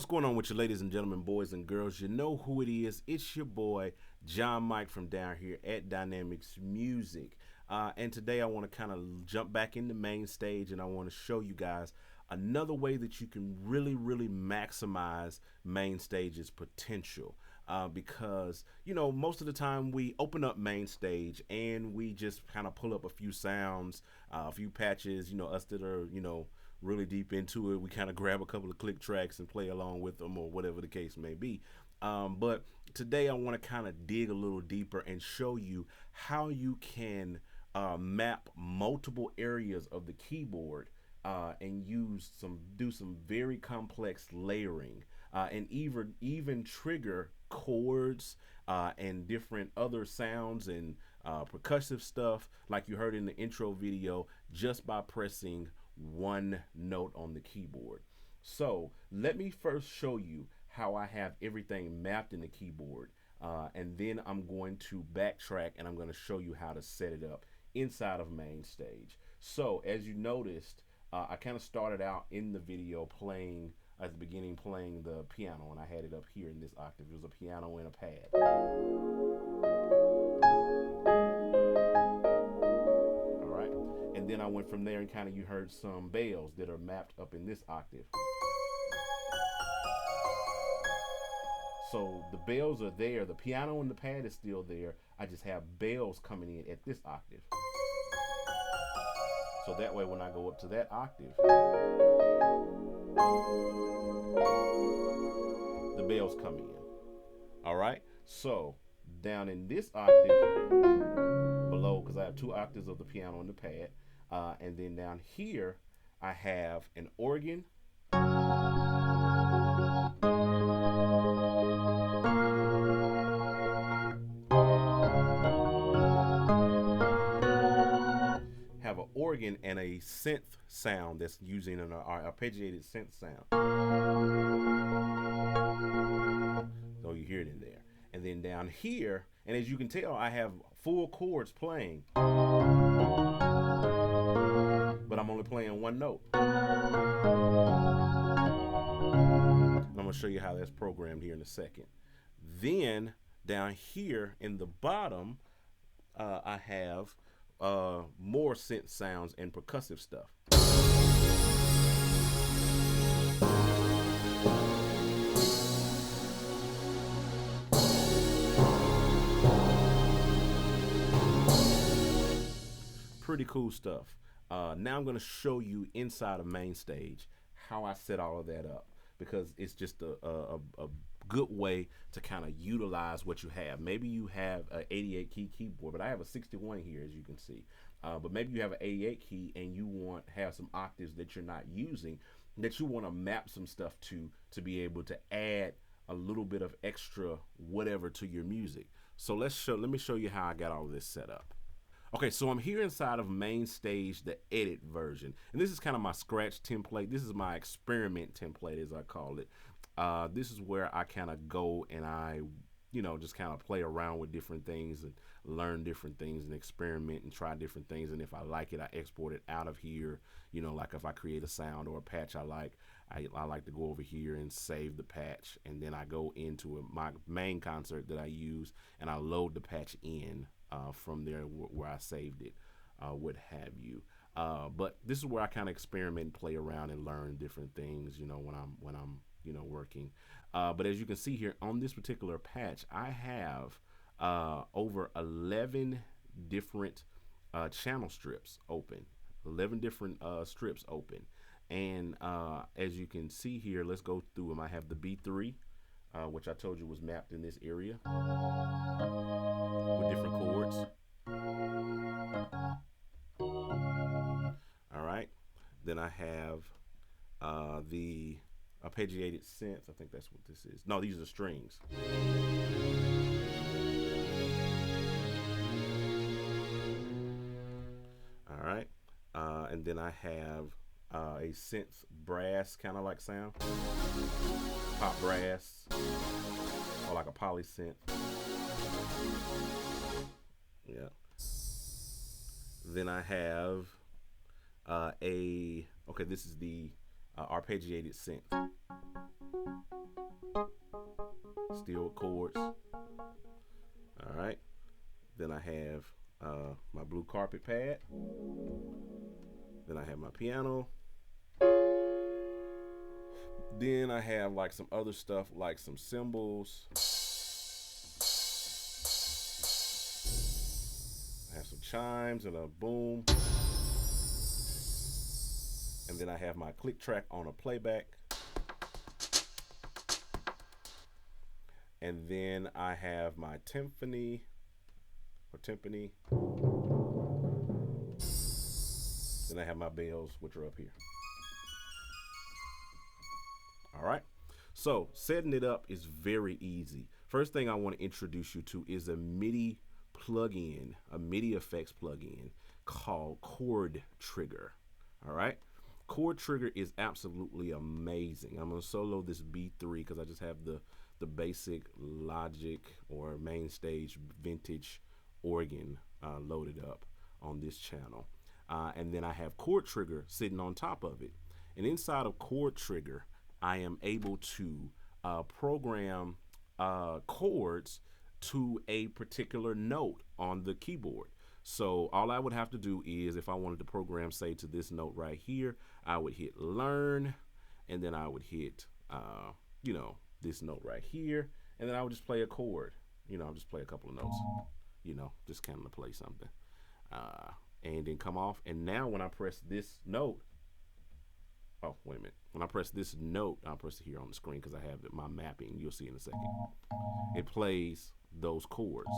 What's going on with you, ladies and gentlemen, boys and girls? You know who it is. It's your boy, John Mike, from down here at Dynamics Music. And today I want to kind of jump back into MainStage, and I want to show you guys another way that you can really maximize MainStage's potential. Because, you know, most of the time we open up MainStage and we just kind of pull up a few sounds, a few patches, you know, us that are, you know, really deep into it. We kind of grab a couple of click tracks and play along with them or whatever the case may be. But today I want to kind of dig a little deeper and show you how you can map multiple areas of the keyboard and do some very complex layering and even trigger chords and different other sounds and percussive stuff like you heard in the intro video just by pressing one note on the keyboard. So let me first show you how I have everything mapped in the keyboard, and then I'm going to backtrack and I'm going to show you how to set it up inside of MainStage. So as you noticed, I kind of started out in the video playing at the beginning, playing the piano, and I had it up here in this octave. It was a piano and a pad. And then I went from there and kind of you heard some bells that are mapped up in this octave. So the bells are there, the piano and the pad is still there. I just have bells coming in at this octave. So that way when I go up to that octave, the bells come in. All right, so down in this octave below, because I have two octaves of the piano and the pad, and then down here I have an organ, have an organ and a synth sound that's using an arpeggiated synth sound. So you hear it in there. And then down here, and as you can tell, I have full chords playing, but I'm only playing one note. I'm gonna show you how that's programmed here in a second. Then down here in the bottom, I have more synth sounds and percussive stuff. Pretty cool stuff. Now I'm going to show you inside of MainStage how I set all of that up, because it's just a good way to kind of utilize what you have. Maybe you have an 88 key keyboard, but I have a 61 here, as you can see. But maybe you have an 88 key and you have some octaves that you're not using, that you want to map some stuff to be able to add a little bit of extra whatever to your music. So let me show you how I got all of this set up. Okay, so I'm here inside of MainStage, the edit version. And this is kind of my scratch template. This is my experiment template, as I call it. This is where I kind of go and I, you know, just kind of play around with different things and learn different things and experiment and try different things. And if I like it, I export it out of here. You know, like if I create a sound or a patch I like to go over here and save the patch. And then I go into my main concert that I use and I load the patch in. From there where I saved it, what have you. But this is where I kind of experiment, play around, and learn different things. You know, when I'm you know working. But as you can see here on this particular patch, I have over 11 different channel strips open. 11 different strips open, and as you can see here, let's go through them. I have the B3. Which I told you was mapped in this area with different chords. All right. Then I have the arpeggiated synth. I think that's what this is. No, these are strings. All right. And then I have a synth brass kind of like sound. Pop brass, or like a poly synth. Yeah. Then I have okay, this is the arpeggiated synth. Still chords. All right. Then I have my blue carpet pad. Then I have my piano. Then I have like some other stuff, like some cymbals. I have some chimes and a boom. And then I have my click track on a playback. And then I have my timpani. Then I have my bells, which are up here. All right. So setting it up is very easy. First thing I want to introduce you to is a MIDI plugin, a MIDI effects plugin called Chord Trigger. All right. Chord Trigger is absolutely amazing. I'm going to solo this B3 because I just have the basic Logic or MainStage vintage organ loaded up on this channel. And then I have Chord Trigger sitting on top of it. And inside of Chord Trigger, I am able to program chords to a particular note on the keyboard. So all I would have to do is, if I wanted to program, say, to this note right here, I would hit learn, and then I would hit, you know, this note right here, and then I would just play a chord. You know, I'll just play a couple of notes, you know, just kind of play something, and then come off. And now when I press this note, oh, wait a minute. When I press this note, I'll press it here on the screen because I have my mapping. You'll see in a second. It plays those chords.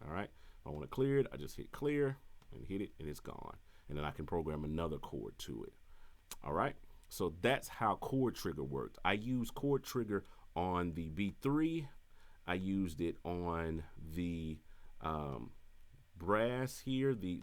All right. If I want to clear it, I just hit clear and hit it, and it's gone. And then I can program another chord to it. All right. So that's how Chord Trigger works. I use Chord Trigger on the B3. I used it on the brass here. The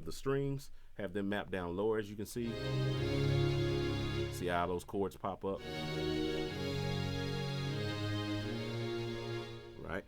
strings, have them mapped down lower, as you can see. See how those chords pop up? Right.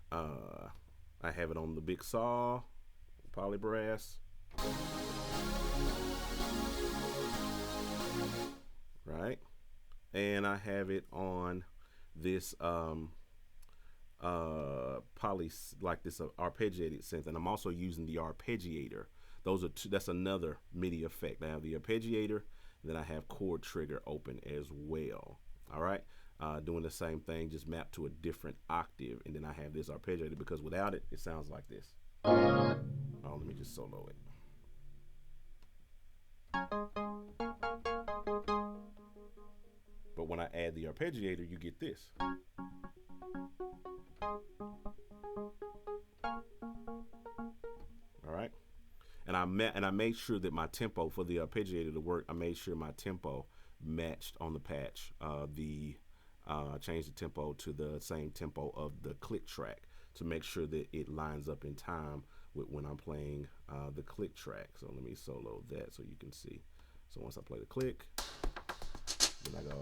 I have it on the big saw, poly brass. Right. And I have it on this poly, like this arpeggiated synth, and I'm also using the arpeggiator. Those are two. That's another MIDI effect. I have the arpeggiator, and then I have Chord Trigger open as well. All right, doing the same thing, just mapped to a different octave, and then I have this arpeggiator because without it, it sounds like this. Oh, let me just solo it. But when I add the arpeggiator, you get this. All right. And I made sure that my tempo for the arpeggiator to work, I made sure my tempo matched on the patch. Changed the tempo to the same tempo of the click track to make sure that it lines up in time with when I'm playing the click track. So let me solo that so you can see. So once I play the click, then I go.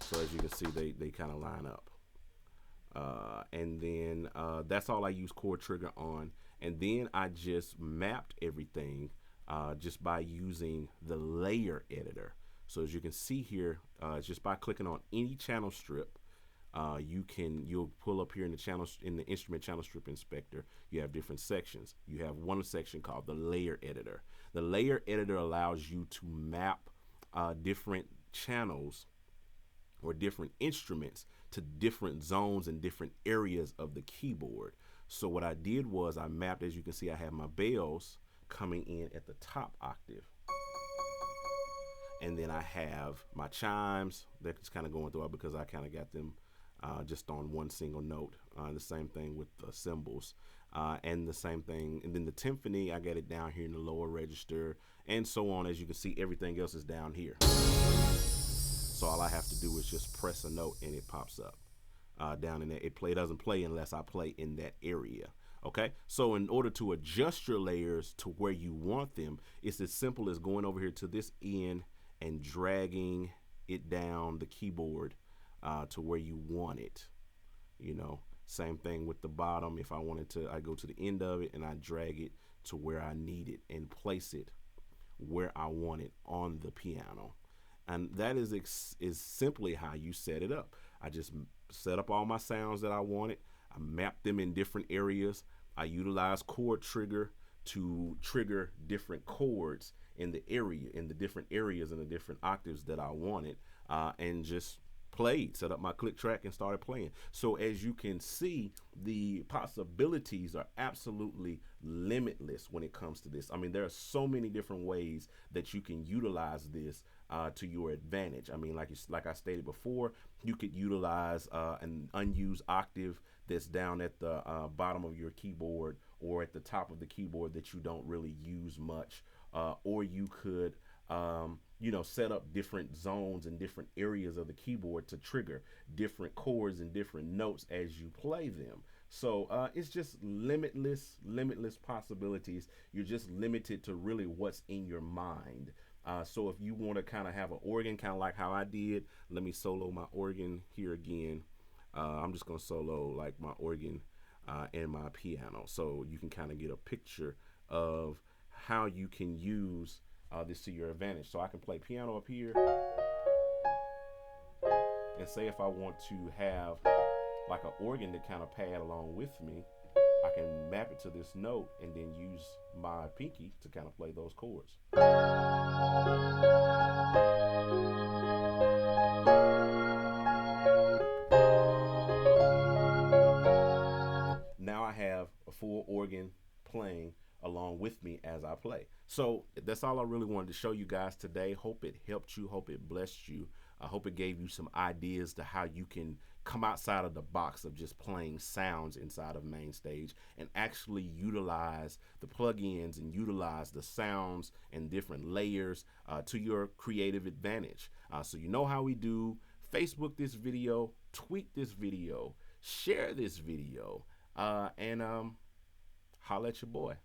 So as you can see, they kind of line up. And then that's all I use Chord Trigger on. And then I just mapped everything just by using the layer editor. So as you can see here, just by clicking on any channel strip, you'll pull up here in the instrument channel strip inspector. You have different sections. You have one section called the layer editor. The layer editor allows you to map different channels or different instruments to different zones and different areas of the keyboard. So what I did was I mapped, as you can see, I have my bells coming in at the top octave. And then I have my chimes that's kind of going through it because I kind of got them just on one single note. The same thing with the cymbals. And the same thing. And then the timpani, I got it down here in the lower register and so on. As you can see, everything else is down here. So all I have to do is just press a note and it pops up down in there. It doesn't play unless I play in that area. Okay, so in order to adjust your layers to where you want them, it's as simple as going over here to this end and dragging it down the keyboard to where you want it. You know, same thing with the bottom. If I wanted to, I go to the end of it and I drag it to where I need it and place it where I want it on the piano. And that is simply how you set it up. I just set up all my sounds that I wanted. I map them in different areas. I utilize Chord Trigger to trigger different chords in the different areas and the different octaves that I wanted, and just played, set up my click track and started playing. So as you can see, the possibilities are absolutely limitless when it comes to this. I mean, there are so many different ways that you can utilize this to your advantage. I mean, like I stated before, you could utilize an unused octave that's down at the bottom of your keyboard or at the top of the keyboard that you don't really use much, or you could set up different zones and different areas of the keyboard to trigger different chords and different notes as you play them. So it's just limitless possibilities. You're just limited to really what's in your mind. So if you want to kind of have an organ, kind of like how I did, let me solo my organ here again. I'm just going to solo like my organ and my piano, so you can kind of get a picture of how you can use this to your advantage. So I can play piano up here, and say if I want to have like an organ to kind of pad along with me, I can map it to this note and then use my pinky to kind of play those chords. Now I have a full organ playing along with me as I play. So that's all I really wanted to show you guys today. Hope it helped you, hope it blessed you. I hope it gave you some ideas to how you can come outside of the box of just playing sounds inside of MainStage and actually utilize the plugins and utilize the sounds and different layers to your creative advantage. So you know how we do. Facebook this video, tweet this video, share this video, and holla at your boy.